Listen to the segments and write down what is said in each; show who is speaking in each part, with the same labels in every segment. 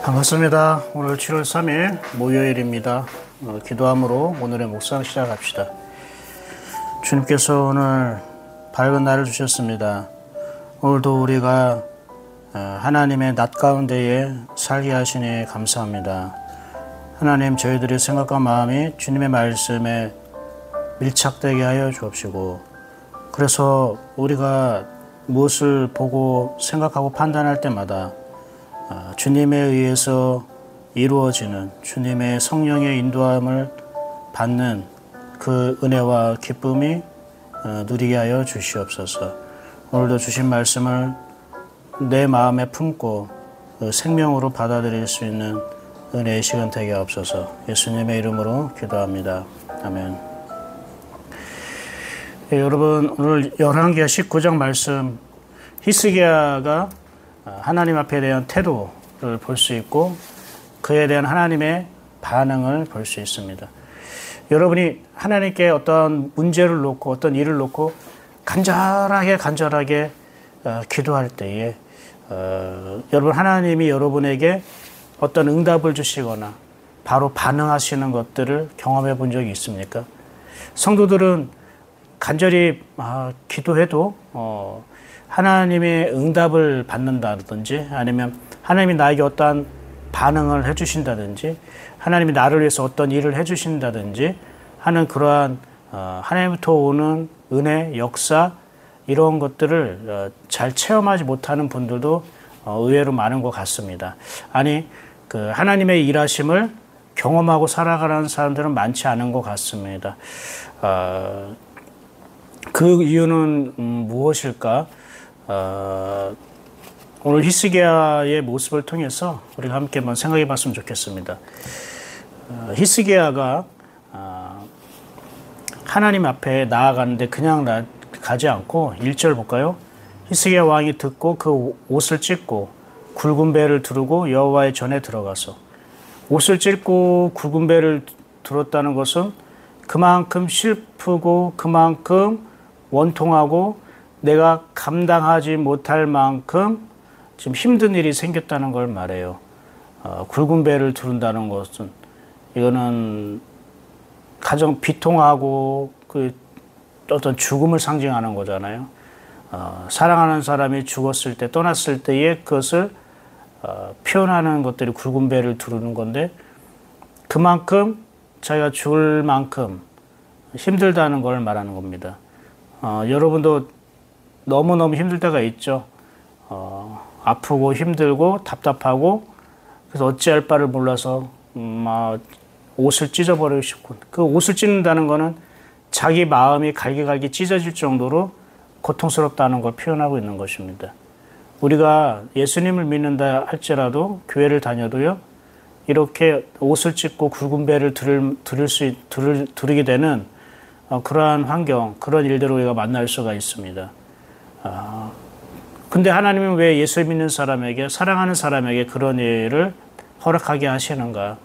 Speaker 1: 반갑습니다. 오늘 7월 3일 목요일입니다. 기도함으로 오늘의 묵상 시작합시다. 주님께서 오늘 밝은 날을 주셨습니다. 오늘도 우리가 하나님의 낮 가운데에 살게 하시니 감사합니다. 하나님, 저희들의 생각과 마음이 주님의 말씀에 밀착되게 하여 주옵시고, 그래서 우리가 무엇을 보고 생각하고 판단할 때마다 주님에 의해서 이루어지는 주님의 성령의 인도함을 받는 그 은혜와 기쁨이 누리게 하여 주시옵소서. 오늘도 주신 말씀을 내 마음에 품고 생명으로 받아들일 수 있는 은혜의 시간 되게 하옵소서. 예수님의 이름으로 기도합니다. 아멘. 여러분, 오늘 열왕기하 19장 말씀, 히스기야가 하나님 앞에 대한 태도를 볼 수 있고 그에 대한 하나님의 반응을 볼 수 있습니다. 여러분이 하나님께 어떤 문제를 놓고 어떤 일을 놓고 간절하게 기도할 때에 여러분, 하나님이 여러분에게 어떤 응답을 주시거나 바로 반응하시는 것들을 경험해 본 적이 있습니까? 성도들은 간절히 기도해도 하나님의 응답을 받는다든지, 아니면 하나님이 나에게 어떠한 반응을 해주신다든지, 하나님이 나를 위해서 어떤 일을 해주신다든지 하는 그러한 하나님부터 오는 은혜, 역사, 이런 것들을 잘 체험하지 못하는 분들도 의외로 많은 것 같습니다. 아니, 그 하나님의 일하심을 경험하고 살아가는 사람들은 많지 않은 것 같습니다. 그 이유는 무엇일까? 오늘 히스기야의 모습을 통해서 우리가 함께 한번 생각해 봤으면 좋겠습니다. 히스기야가 하나님 앞에 나아가는데 그냥 가지 않고 1절 볼까요? 히스기야 왕이 듣고 그 옷을 찢고 굵은 배를 두르고 여호와의 전에 들어가서, 옷을 찢고 굵은 배를 들었다는 것은 그만큼 슬프고 그만큼 원통하고 내가 감당하지 못할 만큼 지금 힘든 일이 생겼다는 걸 말해요. 굵은 배를 두른다는 것은, 이거는 가장 비통하고 그 어떤 죽음을 상징하는 거잖아요. 사랑하는 사람이 죽었을 때, 떠났을 때의 그것을 표현하는 것들이 굵은 배를 두르는 건데, 그만큼 자기가 죽을 만큼 힘들다는 걸 말하는 겁니다. 여러분도 너무너무 힘들 때가 있죠. 아프고 힘들고 답답하고, 그래서 어찌할 바를 몰라서 막 옷을 찢어버리고 싶고, 그 옷을 찢는다는 거는 자기 마음이 갈기갈기 찢어질 정도로 고통스럽다는 걸 표현하고 있는 것입니다. 우리가 예수님을 믿는다 할지라도, 교회를 다녀도요, 이렇게 옷을 찢고 굵은 배를 두르게 되는 그러한 환경, 그런 일들을 우리가 만날 수가 있습니다. 근데 하나님은 왜 예수 믿는 사람에게, 사랑하는 사람에게 그런 일을 허락하게 하시는가?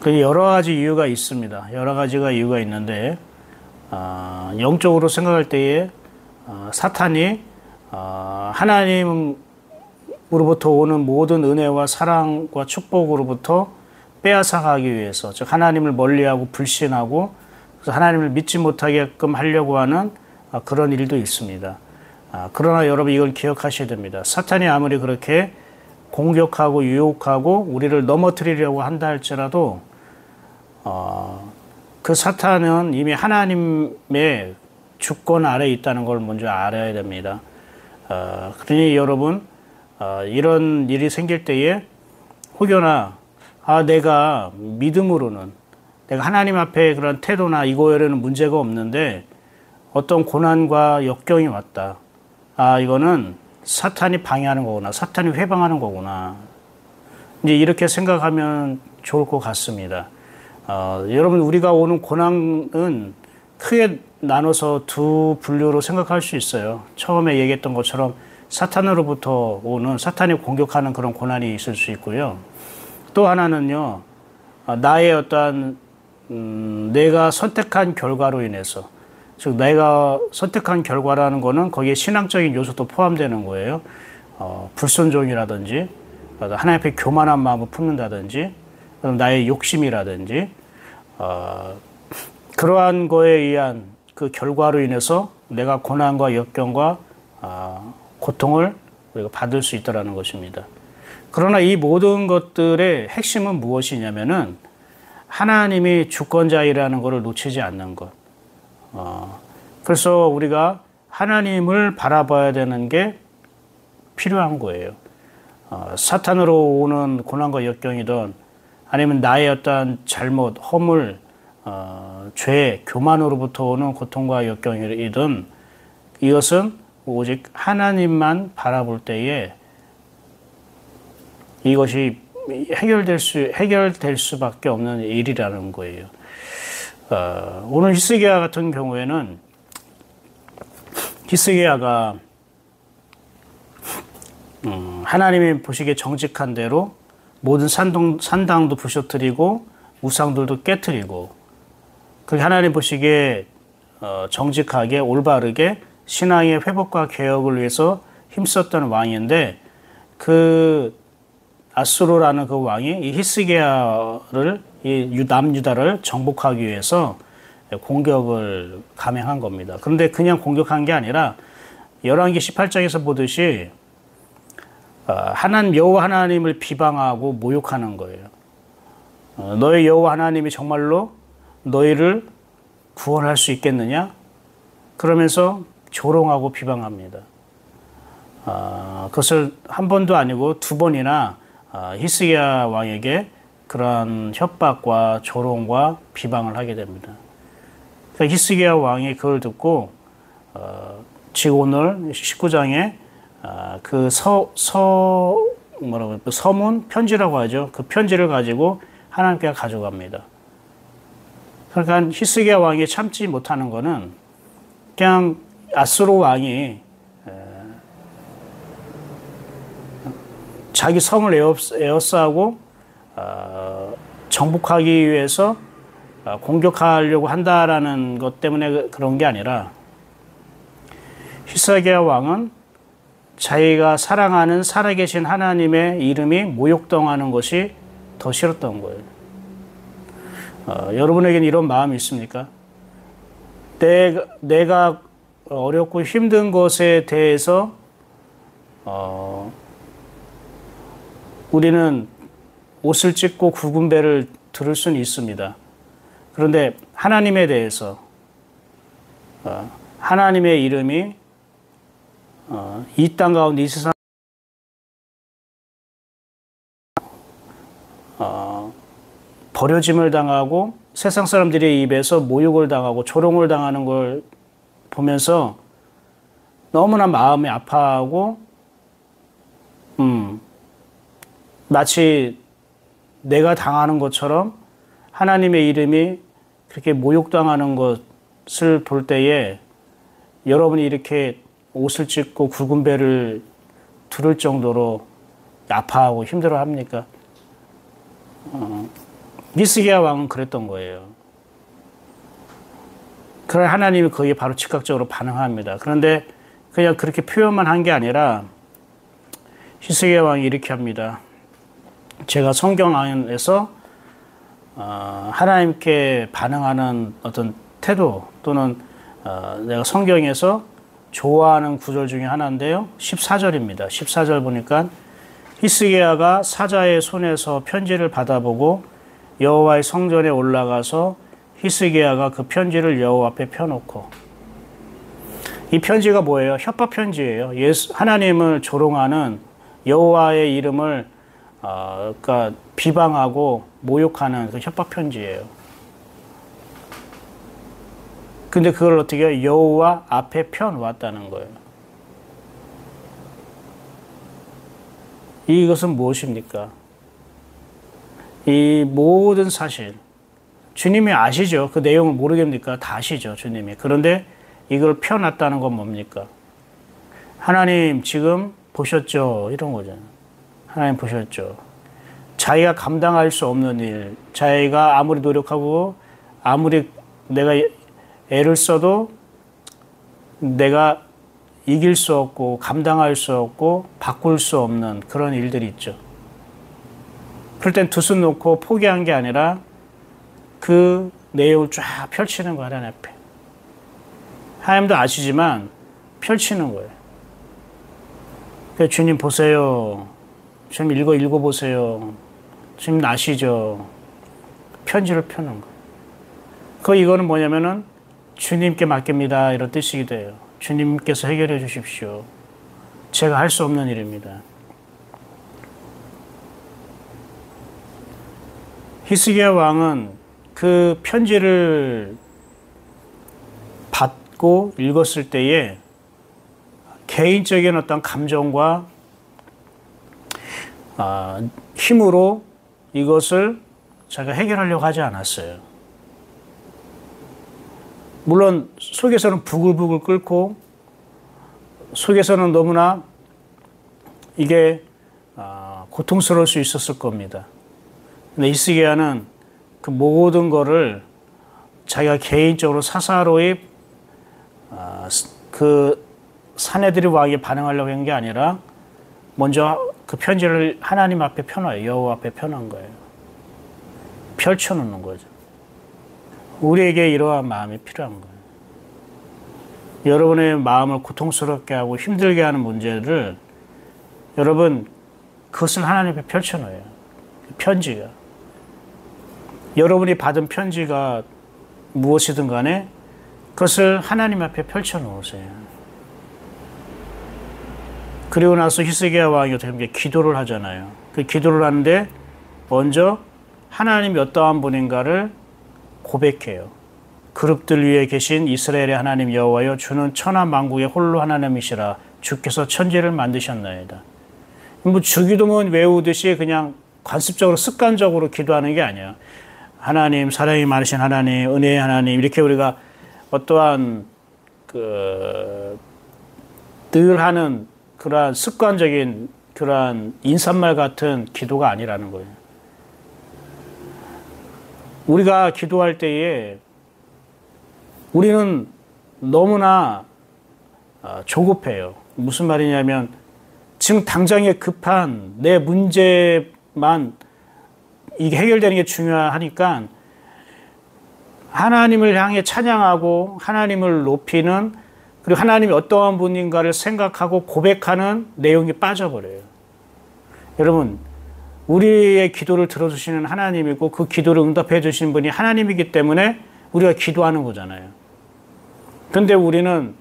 Speaker 1: 그 여러 가지 이유가 있습니다. 여러 가지가 이유가 있는데, 영적으로 생각할 때에 사탄이 하나님으로부터 오는 모든 은혜와 사랑과 축복으로부터 빼앗아가기 위해서, 즉 하나님을 멀리하고 불신하고 그래서 하나님을 믿지 못하게끔 하려고 하는 그런 일도 있습니다. 그러나 여러분, 이걸 기억하셔야 됩니다. 사탄이 아무리 그렇게 공격하고 유혹하고 우리를 넘어뜨리려고 한다 할지라도 그 사탄은 이미 하나님의 주권 아래에 있다는 걸 먼저 알아야 됩니다. 그러니 여러분, 이런 일이 생길 때에 혹여나 내가 믿음으로는 내가 하나님 앞에 그런 태도나 이거에는 문제가 없는데 어떤 고난과 역경이 왔다. 이거는 사탄이 방해하는 거구나. 사탄이 회방하는 거구나. 이제 이렇게 생각하면 좋을 것 같습니다. 여러분, 우리가 오는 고난은 크게 나눠서 두 분류로 생각할 수 있어요. 처음에 얘기했던 것처럼 사탄으로부터 오는, 사탄이 공격하는 그런 고난이 있을 수 있고요. 또 하나는요, 나의 어떠한 내가 선택한 결과로 인해서, 즉 내가 선택한 결과라는 거는 거기에 신앙적인 요소도 포함되는 거예요. 불순종이라든지 하나님 앞에 교만한 마음을 품는다든지 나의 욕심이라든지 그러한 거에 의한 그 결과로 인해서 내가 고난과 역경과 고통을 우리가 받을 수 있다는 것입니다. 그러나 이 모든 것들의 핵심은 무엇이냐면은 하나님이 주권자이라는 것을 놓치지 않는 것. 그래서 우리가 하나님을 바라봐야 되는 게 필요한 거예요. 사탄으로 오는 고난과 역경이든 아니면 나의 어떤 잘못, 허물, 죄, 교만으로부터 오는 고통과 역경이든 이것은 오직 하나님만 바라볼 때에 이것이 해결될 수밖에 없는 일이라는 거예요. 오늘 히스기야 같은 경우에는 히스기야가 하나님이 보시기에 정직한 대로 모든 산당도 부셔뜨리고 우상들도 깨뜨리고 그게 하나님 보시기에 정직하게 올바르게 신앙의 회복과 개혁을 위해서 힘썼던 왕인데 그 아수르라는 그 왕이 이 히스기야를 이 남유다를 정복하기 위해서 공격을 감행한 겁니다. 그런데 그냥 공격한 게 아니라 열왕기 18장에서 보듯이 여호와 하나님을 비방하고 모욕하는 거예요. 너희 여호와 하나님이 정말로 너희를 구원할 수 있겠느냐? 그러면서 조롱하고 비방합니다. 그것을 한 번도 아니고 두 번이나 히스기야 왕에게 그러한 협박과 조롱과 비방을 하게 됩니다. 그러니까 히스기야 왕이 그걸 듣고 지금 오늘 19장에 그 서문 편지라고 하죠. 그 편지를 가지고 하나님께 가져갑니다. 그러니까 히스기야 왕이 참지 못하는 거는 그냥 아수르 왕이 자기 성을 에워싸고 정복하기 위해서 공격하려고 한다라는 것 때문에 그런 게 아니라 히스기야 왕은 자기가 사랑하는 살아계신 하나님의 이름이 모욕당하는 것이 더 싫었던 거예요. 여러분에게는 이런 마음이 있습니까? 내가 어렵고 힘든 것에 대해서 우리는 옷을 찢고 굵은 배를 들을 수는 있습니다. 그런데 하나님에 대해서 하나님의 이름이 이 땅 가운데 이 세상 버려짐을 당하고 세상 사람들의 입에서 모욕을 당하고 조롱을 당하는 걸 보면서 너무나 마음이 아파하고 마치 내가 당하는 것처럼 하나님의 이름이 그렇게 모욕당하는 것을 볼 때에 여러분이 이렇게 옷을 찢고 굵은 배를 두를 정도로 아파하고 힘들어합니까? 히스기야 왕은 그랬던 거예요. 그러나 하나님이 거기에 바로 즉각적으로 반응합니다. 그런데 그냥 그렇게 표현만 한 게 아니라 히스기야 왕이 이렇게 합니다. 제가 성경 안에서 하나님께 반응하는 어떤 태도 또는 내가 성경에서 좋아하는 구절 중에 하나인데요. 14절입니다. 14절 보니까 히스기야가 사자의 손에서 편지를 받아보고 여호와의 성전에 올라가서 히스기야가 그 편지를 여호와 앞에 펴놓고 이 편지가 뭐예요? 협박 편지예요. 하나님을 조롱하는 여호와의 이름을 그러니까 비방하고 모욕하는 그 협박 편지예요. 근데 그걸 어떻게 해요? 여호와 앞에 펴놓았다는 거예요. 이것은 무엇입니까? 이 모든 사실, 주님이 아시죠? 그 내용을 모르겠습니까? 다 아시죠, 주님이. 그런데 이걸 펴놨다는 건 뭡니까? 하나님 지금 보셨죠? 이런 거잖아요. 하나님 보셨죠? 자기가 감당할 수 없는 일, 자기가 아무리 노력하고 아무리 내가 애를 써도 내가 이길 수 없고 감당할 수 없고 바꿀 수 없는 그런 일들이 있죠. 그럴 땐 두 손 놓고 포기한 게 아니라 그 내용을 쫙 펼치는 거예요. 하나님 앞에. 하나님도 아시지만 펼치는 거예요. 주님 보세요. 주님 읽어보세요. 주님 아시죠? 편지를 펴는 거예요. 이거는 뭐냐면은 주님께 맡깁니다. 이런 뜻이기도 해요. 주님께서 해결해 주십시오. 제가 할 수 없는 일입니다. 히스기야 왕은 그 편지를 받고 읽었을 때에 개인적인 어떤 감정과 힘으로 이것을 자기가 해결하려고 하지 않았어요. 물론 속에서는 부글부글 끓고 속에서는 너무나 이게 고통스러울 수 있었을 겁니다. 근데 히스기야는 그 모든 거를 자기가 개인적으로 사사로이 그 사내들이 왕에게 반응하려고 한 게 아니라 먼저 그 편지를 하나님 앞에 펴놔요. 여호와 앞에 펴놓은 거예요. 펼쳐놓는 거죠. 우리에게 이러한 마음이 필요한 거예요. 여러분의 마음을 고통스럽게 하고 힘들게 하는 문제를 여러분 그것을 하나님 앞에 펼쳐놓아요. 편지가. 여러분이 받은 편지가 무엇이든 간에 그것을 하나님 앞에 펼쳐놓으세요. 그리고 나서 히스기야 왕이 어떻게 기도를 하잖아요. 그 기도를 하는데 먼저 하나님이 어떠한 분인가를 고백해요. 그룹들 위에 계신 이스라엘의 하나님 여호와여 주는 천하 만국의 홀로 하나님이시라 주께서 천지를 만드셨나이다. 뭐 주기도문 외우듯이 그냥 관습적으로 습관적으로 기도하는 게 아니야. 하나님 사랑이 많으신 하나님 은혜의 하나님 이렇게 우리가 어떠한 늘 하는 그러한 습관적인 그러한 인사말 같은 기도가 아니라는 거예요. 우리가 기도할 때에 우리는 너무나 조급해요. 무슨 말이냐면 지금 당장에 급한 내 문제만 이게 해결되는 게 중요하니까 하나님을 향해 찬양하고 하나님을 높이는 그리고 하나님이 어떠한 분인가를 생각하고 고백하는 내용이 빠져버려요. 여러분 우리의 기도를 들어주시는 하나님이고 그 기도를 응답해 주신 분이 하나님이기 때문에 우리가 기도하는 거잖아요. 그런데 우리는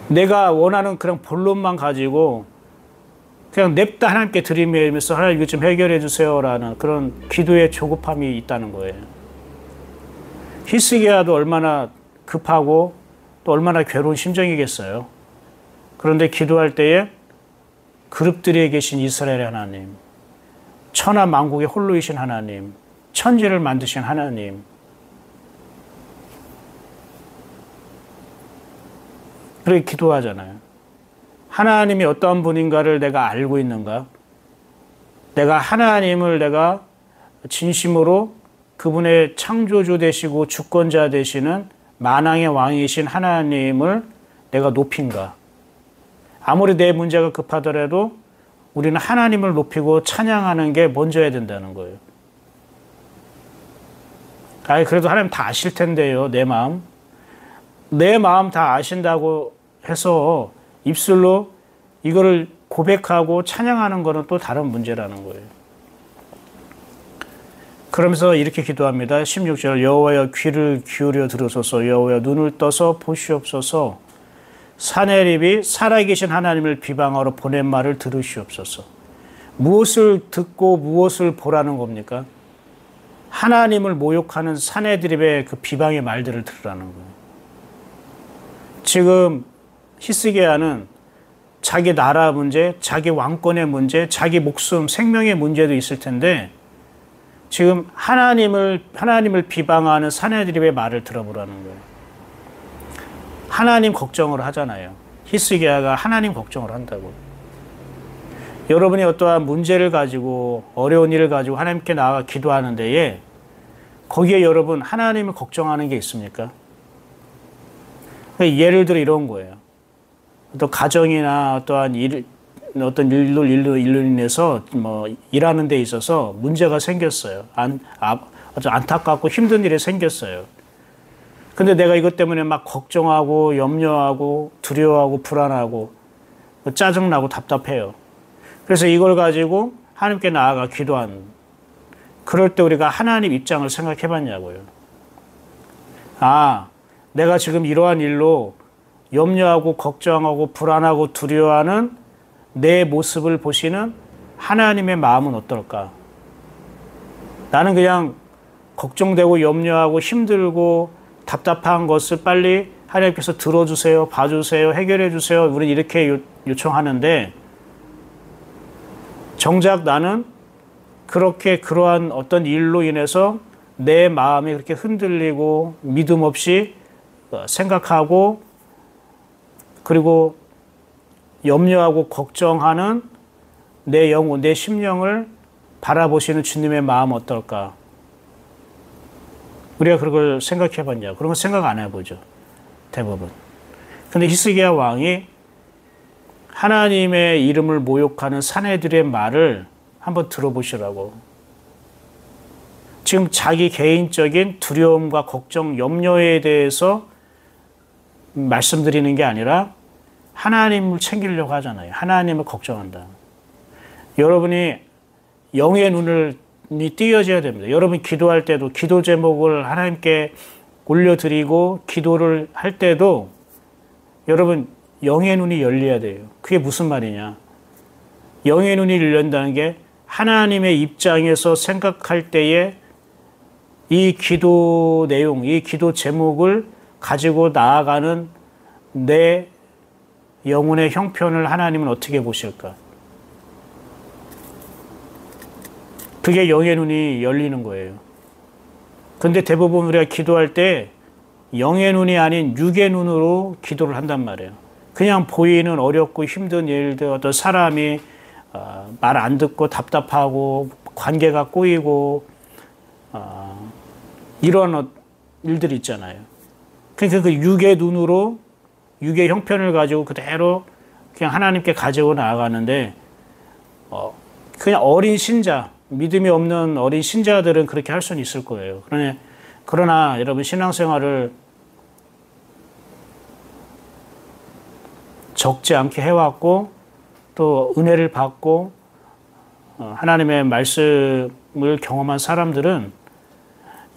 Speaker 1: 내가 원하는 그런 본론만 가지고 그냥 냅다 하나님께 들이밀면서 하나님 이거 좀 해결해 주세요라는 그런 기도의 조급함이 있다는 거예요. 히스기야도 얼마나 급하고 또 얼마나 괴로운 심정이겠어요. 그런데 기도할 때에 그룹들에 계신 이스라엘의 하나님, 천하 만국의 홀로이신 하나님, 천지를 만드신 하나님, 그렇게 기도하잖아요. 하나님이 어떠한 분인가를 내가 알고 있는가? 내가 하나님을 내가 진심으로 그분의 창조주 되시고 주권자 되시는 만왕의 왕이신 하나님을 내가 높인가? 아무리 내 문제가 급하더라도 우리는 하나님을 높이고 찬양하는 게 먼저야 된다는 거예요. 그래도 하나님 다 아실 텐데요, 내 마음. 내 마음 다 아신다고 해서 입술로 이거를 고백하고 찬양하는 거는 또 다른 문제라는 거예요. 그러면서 이렇게 기도합니다. 16절 여호와여 귀를 기울여 들으소서 여호와여 눈을 떠서 보시옵소서 사내립이 살아계신 하나님을 비방하러 보낸 말을 들으시옵소서. 무엇을 듣고 무엇을 보라는 겁니까? 하나님을 모욕하는 사내립의 그 비방의 말들을 들으라는 거예요. 지금 히스기야는 자기 나라 문제, 자기 왕권의 문제, 자기 목숨, 생명의 문제도 있을 텐데 지금 하나님을 비방하는 사내립의 말을 들어보라는 거예요. 하나님 걱정을 하잖아요. 히스기야가 하나님 걱정을 한다고. 여러분이 어떠한 문제를 가지고 어려운 일을 가지고 하나님께 나아가 기도하는 데에 거기에 여러분 하나님을 걱정하는 게 있습니까? 예를 들어 이런 거예요. 또 가정이나 어떤 일로 인해서 뭐 일하는 데 있어서 문제가 생겼어요. 아주 안타깝고 힘든 일이 생겼어요. 근데 내가 이것 때문에 막 걱정하고 염려하고 두려워하고 불안하고 짜증나고 답답해요. 그래서 이걸 가지고 하나님께 나아가 기도한, 그럴 때 우리가 하나님 입장을 생각해 봤냐고요. 아, 내가 지금 이러한 일로 염려하고 걱정하고 불안하고 두려워하는 내 모습을 보시는 하나님의 마음은 어떨까? 나는 그냥 걱정되고 염려하고 힘들고 답답한 것을 빨리 하나님께서 들어주세요, 봐주세요, 해결해 주세요. 우리는 이렇게 요청하는데 정작 나는 그러한 어떤 일로 인해서 내 마음이 그렇게 흔들리고 믿음 없이 생각하고 그리고 염려하고 걱정하는 내 영혼, 내 심령을 바라보시는 주님의 마음 어떨까? 우리가 그걸 생각해 봤냐? 그런 거 생각 안 해보죠. 대부분. 근데 히스기야 왕이 하나님의 이름을 모욕하는 사내들의 말을 한번 들어보시라고. 지금 자기 개인적인 두려움과 걱정, 염려에 대해서 말씀드리는 게 아니라 하나님을 챙기려고 하잖아요. 하나님을 걱정한다. 여러분이 영의 눈이 띄어져야 됩니다. 여러분 기도할 때도 기도 제목을 하나님께 올려드리고 기도를 할 때도 여러분 영의 눈이 열려야 돼요. 그게 무슨 말이냐? 영의 눈이 열린다는 게 하나님의 입장에서 생각할 때에 이 기도 내용, 이 기도 제목을 가지고 나아가는 내 영혼의 형편을 하나님은 어떻게 보실까? 그게 영의 눈이 열리는 거예요. 근데 대부분 우리가 기도할 때 영의 눈이 아닌 육의 눈으로 기도를 한단 말이에요. 그냥 보이는 어렵고 힘든 일들, 어떤 사람이 말 안 듣고 답답하고 관계가 꼬이고 이런 일들이 있잖아요. 그러니까 그 육의 눈으로 육의 형편을 가지고 그대로 그냥 하나님께 가지고 나아가는데 그냥 어린 신자, 믿음이 없는 어린 신자들은 그렇게 할 수는 있을 거예요. 그러나 여러분 신앙생활을 적지 않게 해왔고 또 은혜를 받고 하나님의 말씀을 경험한 사람들은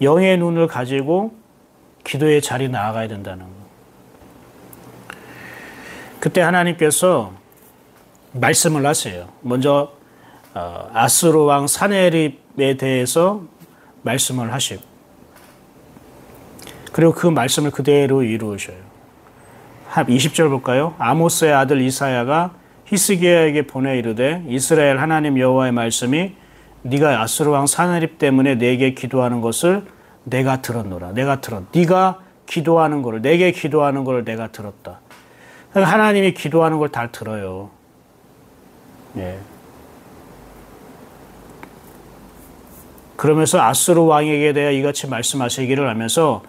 Speaker 1: 영의 눈을 가지고 기도의 자리에 나아가야 된다는 거. 그때 하나님께서 말씀을 하세요. 먼저 아스로 왕 사네립에 대해서 말씀을 하시고 그리고 그 말씀을 그대로 이루으셔요. 20절 볼까요? 아모스의 아들 이사야가 히스기야에게 보내 이르되 이스라엘 하나님 여호와의 말씀이 네가 아스로 왕 사네립 때문에 내게 기도하는 것을 내가 들었노라. 네가 기도하는 것을, 내게 기도하는 것을 내가 들었다. 그러니까 하나님이 기도하는 걸 다 들어요. 예. 그러면서 아스로 왕에게 대해 이같이 말씀하시기를 하면서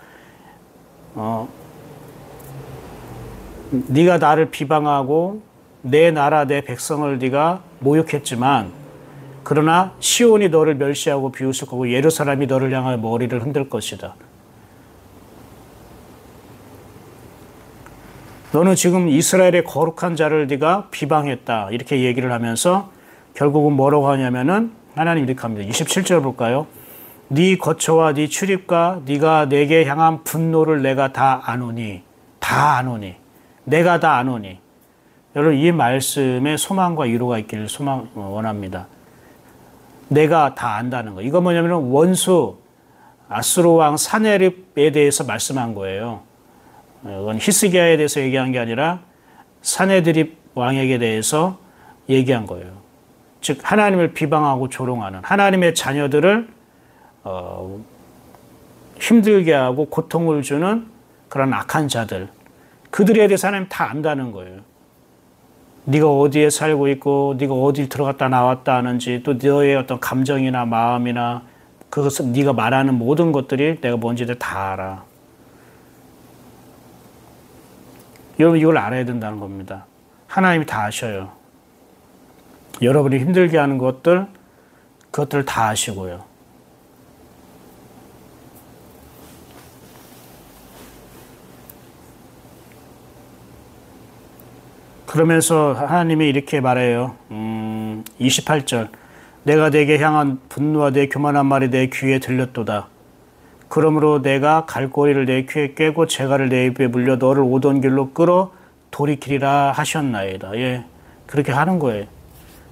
Speaker 1: 네가 나를 비방하고 내 나라 내 백성을 네가 모욕했지만 그러나 시온이 너를 멸시하고 비웃을 거고 예루살렘이 너를 향하여 머리를 흔들 것이다. 너는 지금 이스라엘의 거룩한 자를 네가 비방했다. 이렇게 얘기를 하면서 결국은 뭐라고 하냐면은 하나님 이렇게 합니다. 27절 볼까요? 네 거처와 네 출입과 네가 내게 향한 분노를 내가 다 아노니 내가 다 아노니. 여러분 이 말씀에 소망과 위로가 있기를 원합니다. 내가 다 안다는 거. 이거 뭐냐면 원수 아수르 왕 사네립에 대해서 말씀한 거예요. 이건 히스기야에 대해서 얘기한 게 아니라 사네드립 왕에게 대해서 얘기한 거예요. 즉 하나님을 비방하고 조롱하는 하나님의 자녀들을 힘들게 하고 고통을 주는 그런 악한 자들, 그들에 대해서 하나님 다 안다는 거예요. 네가 어디에 살고 있고 네가 어디 들어갔다 나왔다 하는지, 또 너의 어떤 감정이나 마음이나 그것을 네가 말하는 모든 것들이 내가 뭔지를 다 알아. 여러분 이걸 알아야 된다는 겁니다. 하나님이 다 아셔요. 여러분이 힘들게 하는 그것들 다 아시고요. 그러면서 하나님이 이렇게 말해요. 28절. 내가 내게 향한 분노와 내 교만한 말이 내 귀에 들렸도다. 그러므로 내가 갈고리를 내 귀에 꿰고 재갈을 내 입에 물려 너를 오던 길로 끌어 돌이키리라 하셨나이다. 예, 그렇게 하는 거예요.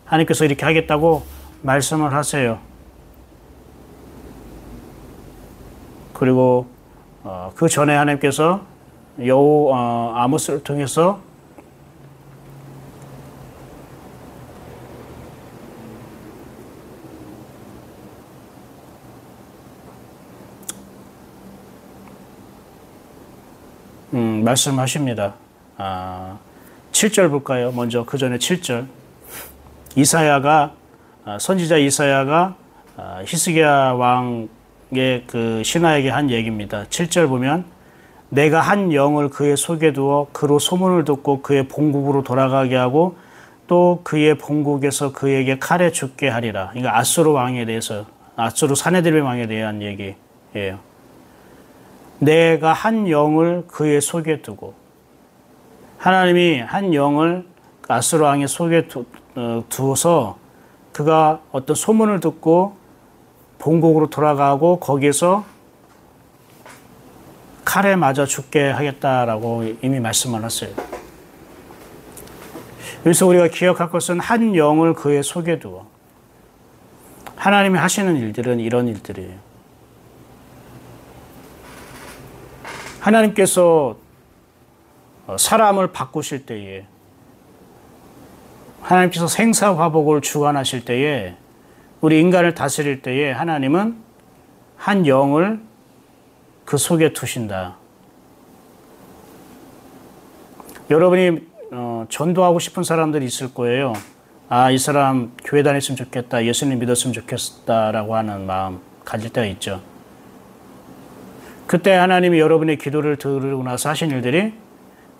Speaker 1: 하나님께서 이렇게 하겠다고 말씀을 하세요. 그리고 그 전에 하나님께서 아모스를 통해서 말씀하십니다. 7절 볼까요? 먼저 그 전에 7절. 선지자 이사야가 히스기야 왕의 그 신하에게 한 얘기입니다. 7절 보면 내가 한 영을 그의 속에 두어 그로 소문을 듣고 그의 본국으로 돌아가게 하고 또 그의 본국에서 그에게 칼에 죽게 하리라. 그러니까 아수르 왕에 대해서, 아수르 사네드립 왕에 대한 얘기예요. 내가 한 영을 그의 속에 두고, 하나님이 한 영을 아수르 왕의 속에 두어서 그가 어떤 소문을 듣고 본국으로 돌아가고 거기에서 칼에 맞아 죽게 하겠다라고 이미 말씀을 했어요. 여기서 우리가 기억할 것은 한 영을 그의 속에 두어. 하나님이 하시는 일들은 이런 일들이에요. 하나님께서 사람을 바꾸실 때에, 하나님께서 생사화복을 주관하실 때에, 우리 인간을 다스릴 때에 하나님은 한 영을 그 속에 두신다. 여러분이 전도하고 싶은 사람들이 있을 거예요. 이 사람 교회 다녔으면 좋겠다, 예수님 믿었으면 좋겠다라고 하는 마음 가질 때가 있죠. 그때 하나님이 여러분의 기도를 들으고 나서 하신 일들이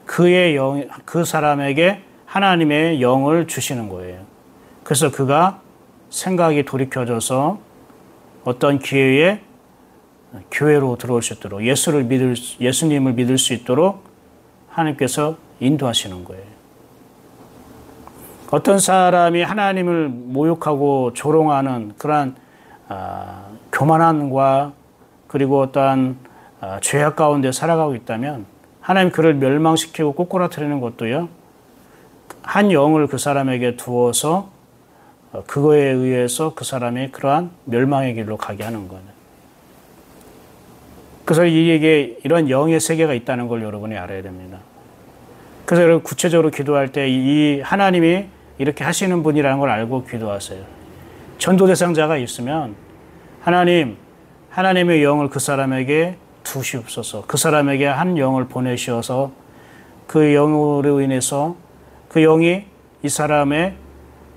Speaker 1: 그 사람에게 하나님의 영을 주시는 거예요. 그래서 그가 생각이 돌이켜져서 어떤 기회에 교회로 들어올 수 있도록, 예수님을 믿을 수 있도록 하나님께서 인도하시는 거예요. 어떤 사람이 하나님을 모욕하고 조롱하는 그러한 교만함과 그리고 어떠한 죄악 가운데 살아가고 있다면 하나님 그를 멸망시키고 꼬꾸라뜨리는 것도요, 한 영을 그 사람에게 두어서 그거에 의해서 그 사람이 그러한 멸망의 길로 가게 하는 거예요. 그래서 이게 이런 영의 세계가 있다는 걸 여러분이 알아야 됩니다. 그래서 여러분 구체적으로 기도할 때 이 하나님이 이렇게 하시는 분이라는 걸 알고 기도하세요. 전도 대상자가 있으면 하나님의 영을 그 사람에게 두시옵소서. 그 사람에게 한 영을 보내셔서 그 영으로 인해서 그 영이 이 사람의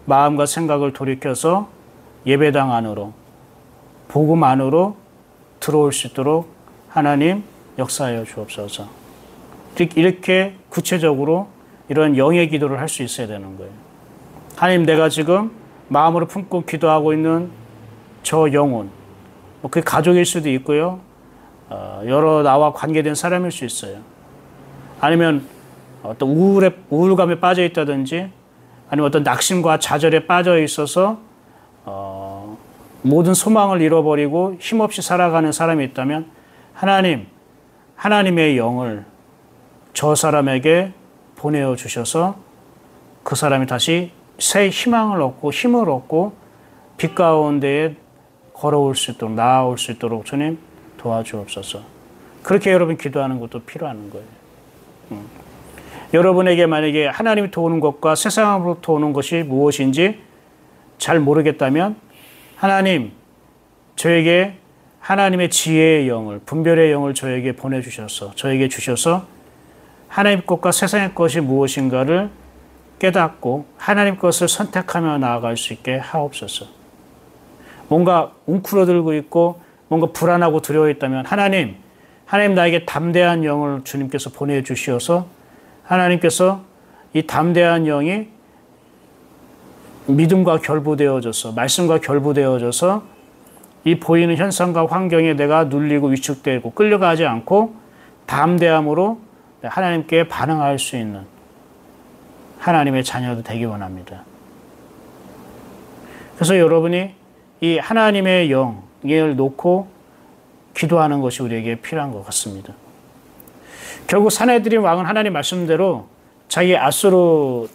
Speaker 1: 마음과 생각을 돌이켜서 예배당 안으로, 복음 안으로 들어올 수 있도록 하나님 역사하여 주옵소서. 이렇게 구체적으로 이런 영의 기도를 할 수 있어야 되는 거예요. 하나님, 내가 지금 마음으로 품고 기도하고 있는 저 영혼, 그게 가족일 수도 있고요, 여러 나와 관계된 사람일 수 있어요. 아니면 어떤 우울감에 빠져 있다든지, 아니면 어떤 낙심과 좌절에 빠져 있어서 모든 소망을 잃어버리고 힘없이 살아가는 사람이 있다면 하나님의 영을 저 사람에게 보내어 주셔서 그 사람이 다시 새 희망을 얻고 힘을 얻고 빛 가운데에 걸어올 수 있도록 나아올 수 있도록 주님 도와주옵소서. 그렇게 여러분 기도하는 것도 필요한 거예요. 여러분에게 만약에 하나님이 오는 것과 세상으로부터 오는 것이 무엇인지 잘 모르겠다면 하나님, 저에게 하나님의 지혜의 영을, 분별의 영을 저에게 보내주셔서, 저에게 주셔서 하나님 것과 세상의 것이 무엇인가를 깨닫고 하나님 것을 선택하며 나아갈 수 있게 하옵소서. 뭔가 웅크러들고 있고 뭔가 불안하고 두려워 있다면 하나님 나에게 담대한 영을 주님께서 보내주시어서 하나님께서 이 담대한 영이 믿음과 결부되어져서 말씀과 결부되어져서 이 보이는 현상과 환경에 내가 눌리고 위축되고 끌려가지 않고 담대함으로 하나님께 반응할 수 있는 하나님의 자녀도 되기 원합니다. 그래서 여러분이 이 하나님의 영을 놓고 기도하는 것이 우리에게 필요한 것 같습니다. 결국 사내들인 왕은 하나님 말씀대로 자기 아수르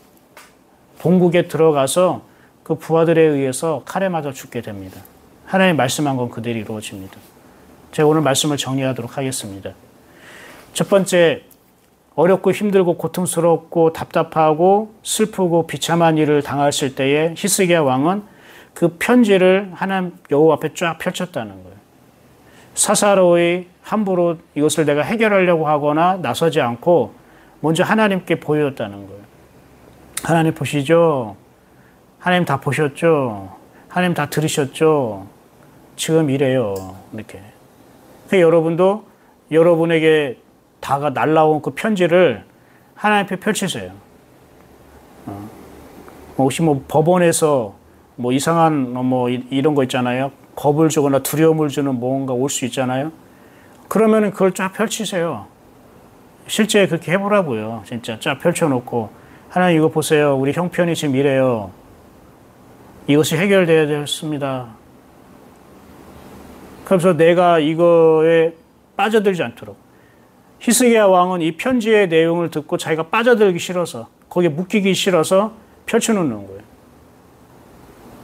Speaker 1: 본국에 들어가서 그 부하들에 의해서 칼에 맞아 죽게 됩니다. 하나님 말씀한 건 그대로 이루어집니다. 제가 오늘 말씀을 정리하도록 하겠습니다. 첫 번째, 어렵고 힘들고 고통스럽고 답답하고 슬프고 비참한 일을 당했을 때에 히스기야 왕은 그 편지를 하나님 여호와 앞에 쫙 펼쳤다는 거예요. 사사로이 함부로 이것을 내가 해결하려고 하거나 나서지 않고 먼저 하나님께 보여줬다는 거예요. 하나님 보시죠? 하나님 다 보셨죠? 하나님 다 들으셨죠? 지금 이래요. 이렇게. 그러니까 여러분도 여러분에게 다가 날라온 그 편지를 하나님 앞에 펼치세요. 혹시 법원에서 이상한 이런 거 있잖아요. 겁을 주거나 두려움을 주는 뭔가 올 수 있잖아요. 그러면은 그걸 쫙 펼치세요. 실제 그렇게 해보라고요. 진짜 쫙 펼쳐놓고 하나님 이거 보세요. 우리 형편이 지금 이래요. 이것이 해결돼야 되겠습니다. 그래서 내가 이거에 빠져들지 않도록. 히스기야 왕은 이 편지의 내용을 듣고 자기가 빠져들기 싫어서 거기에 묶이기 싫어서 펼쳐놓는 거예요.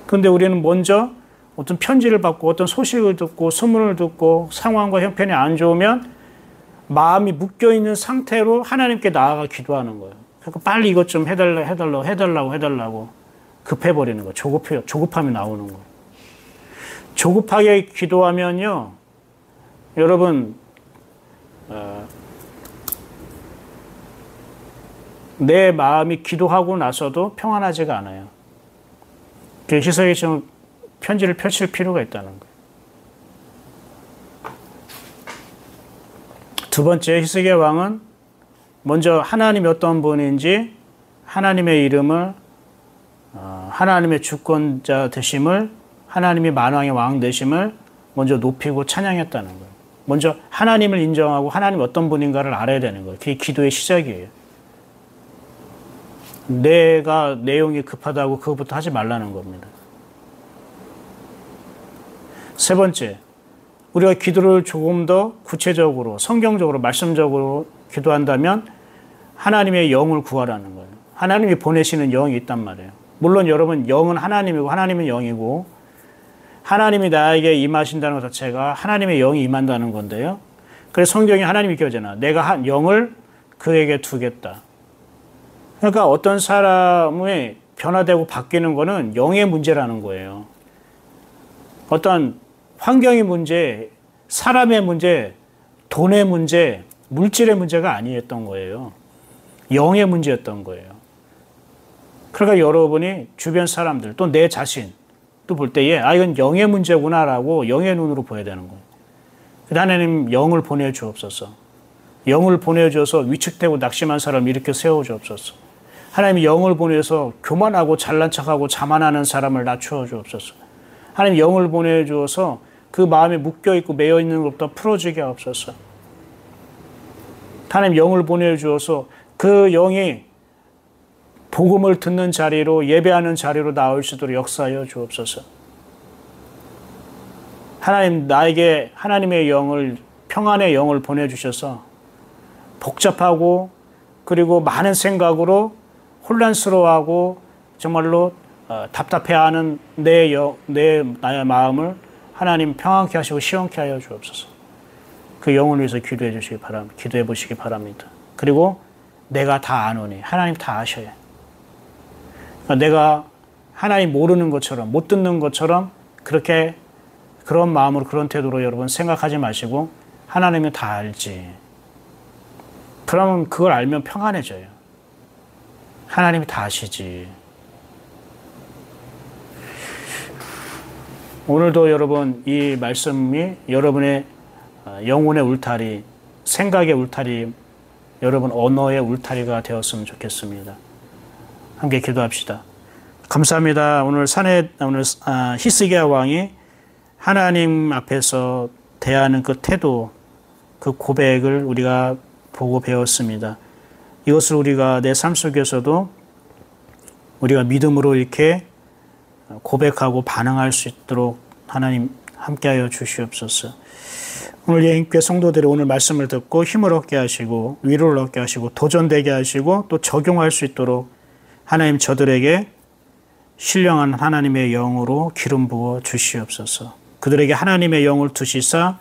Speaker 1: 그런데 우리는 먼저 어떤 편지를 받고 어떤 소식을 듣고 소문을 듣고 상황과 형편이 안 좋으면 마음이 묶여있는 상태로 하나님께 나아가 기도하는 거예요. 그러니까 빨리 이것 좀 해달라고 급해버리는 거예요. 조급함이 나오는 거예요. 조급하게 기도하면요. 여러분 내 마음이 기도하고 나서도 평안하지가 않아요. 히스기야 지금 편지를 펼칠 필요가 있다는 거예요. 두 번째, 히스기야 왕은 먼저 하나님이 어떤 분인지 하나님의 이름을 하나님의 주권자 되심을 하나님이 만왕의 왕 되심을 먼저 높이고 찬양했다는 거예요. 먼저 하나님을 인정하고 하나님 어떤 분인가를 알아야 되는 거예요. 그게 기도의 시작이에요. 내가 내용이 급하다고 그것부터 하지 말라는 겁니다. 세 번째, 우리가 기도를 조금 더 구체적으로 성경적으로 말씀적으로 기도한다면 하나님의 영을 구하라는 거예요. 하나님이 보내시는 영이 있단 말이에요. 물론 여러분 영은 하나님이고 하나님은 영이고 하나님이 나에게 임하신다는 것 자체가 하나님의 영이 임한다는 건데요. 그래서 성경에 하나님이 기억하잖아. 내가 한 영을 그에게 두겠다. 그러니까 어떤 사람의 변화되고 바뀌는 거는 영의 문제라는 거예요. 어떤 환경의 문제, 사람의 문제, 돈의 문제, 물질의 문제가 아니었던 거예요. 영의 문제였던 거예요. 그러니까 여러분이 주변 사람들 또 내 자신도 볼 때에 이건 영의 문제구나라고 영의 눈으로 보여야 되는 거예요. 하나님 영을 보내주옵소서. 영을 보내줘서 위축되고 낙심한 사람을 일으켜 세워주옵소서. 하나님 영을 보내서 교만하고 잘난 척하고 자만하는 사람을 낮추어 주옵소서. 하나님 영을 보내주어서 그 마음에 묶여있고 매여있는 것부터 풀어주게 하옵소서. 하나님 영을 보내주어서 그 영이 복음을 듣는 자리로 예배하는 자리로 나올 수 있도록 역사하여 주옵소서. 하나님 나에게 하나님의 영을 평안의 영을 보내주셔서 복잡하고 그리고 많은 생각으로 혼란스러워하고 정말로 답답해하는 나의 마음을 하나님 평안케 하시고 시원케 하여 주옵소서. 그 영혼을 위해서 기도해 주시기 바랍니다. 기도해 보시기 바랍니다. 그리고 내가 다 아노니 하나님 다 아셔요. 내가 하나님 모르는 것처럼 못 듣는 것처럼 그렇게 그런 마음으로 그런 태도로 여러분 생각하지 마시고 하나님은 다 알지. 그러면 그걸 알면 평안해져요. 하나님이 다 아시지. 오늘도 여러분 이 말씀이 여러분의 영혼의 울타리, 생각의 울타리, 여러분 언어의 울타리가 되었으면 좋겠습니다. 함께 기도합시다. 감사합니다. 오늘 히스기야 왕이 하나님 앞에서 대하는 그 태도, 그 고백을 우리가 보고 배웠습니다. 이것을 우리가 내 삶 속에서도 우리가 믿음으로 이렇게 고백하고 반응할 수 있도록 하나님 함께하여 주시옵소서. 오늘 예인교회 성도들이 오늘 말씀을 듣고 힘을 얻게 하시고 위로를 얻게 하시고 도전되게 하시고 또 적용할 수 있도록 하나님 저들에게 신령한 하나님의 영으로 기름 부어 주시옵소서. 그들에게 하나님의 영을 두시사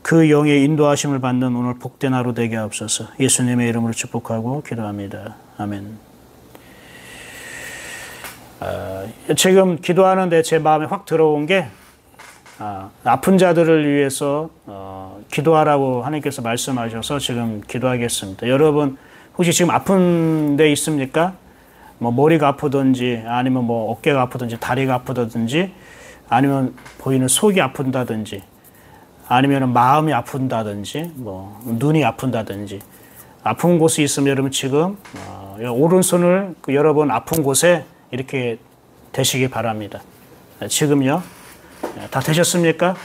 Speaker 1: 그 영의 인도하심을 받는 오늘 복된 하루 되게 하옵소서. 예수님의 이름으로 축복하고 기도합니다. 아멘. 지금 기도하는데 제 마음에 확 들어온 게 아픈 자들을 위해서 기도하라고 하나님께서 말씀하셔서 지금 기도하겠습니다. 여러분 혹시 지금 아픈 데 있습니까? 뭐 머리가 아프든지 아니면 뭐 어깨가 아프든지 다리가 아프다든지 아니면 보이는 속이 아픈다든지 아니면 마음이 아픈다든지 뭐 눈이 아픈다든지 아픈 곳이 있으면 여러분 지금 오른손을 여러분 아픈 곳에 이렇게 대시기 바랍니다. 지금요. 다 되셨습니까?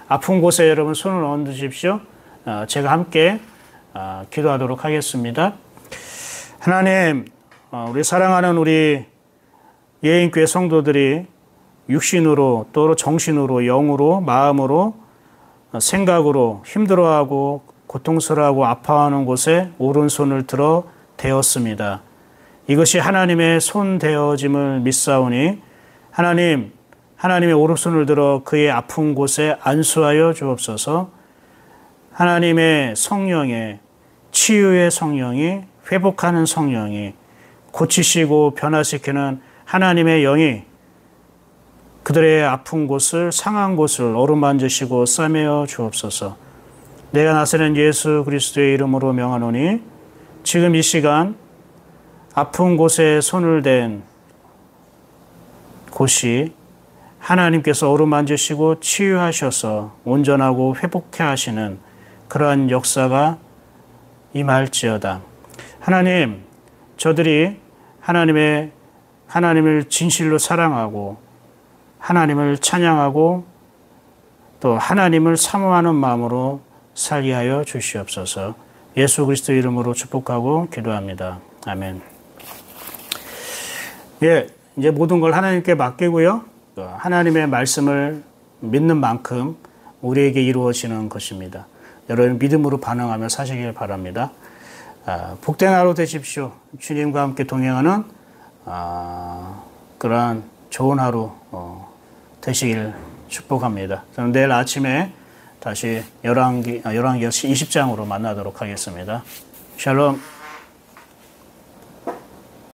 Speaker 1: 아픈 곳에 여러분 손을 얹으십시오. 제가 함께 기도하도록 하겠습니다. 하나님, 우리 사랑하는 우리 예인교회 성도들이 육신으로 또 정신으로 영으로 마음으로 생각으로 힘들어하고 고통스러워하고 아파하는 곳에 오른손을 들어 대었습니다. 이것이 하나님의 손 되어짐을 믿사오니 하나님의 오른손을 들어 그의 아픈 곳에 안수하여 주옵소서. 하나님의 성령의 치유의 성령이 회복하는 성령이 고치시고 변화시키는 하나님의 영이 그들의 아픈 곳을 상한 곳을 어루만지시고 싸매어 주옵소서. 내가 나서는 예수 그리스도의 이름으로 명하노니 지금 이 시간 아픈 곳에 손을 댄 곳이 하나님께서 어루만지시고 치유하셔서 온전하고 회복케 하시는 그러한 역사가 임할지어다. 하나님, 저들이 하나님을 진실로 사랑하고 하나님을 찬양하고 또 하나님을 사모하는 마음으로 살게 하여 주시옵소서. 예수 그리스도 이름으로 축복하고 기도합니다. 아멘. 이제 모든 걸 하나님께 맡기고요. 하나님의 말씀을 믿는 만큼 우리에게 이루어지는 것입니다. 여러분 믿음으로 반응하며 사시길 바랍니다. 복된 하루 되십시오. 주님과 함께 동행하는 그러한 좋은 하루 되시길 축복합니다. 저는 내일 아침에 다시 열왕기 20장으로 만나도록 하겠습니다. 샬롬.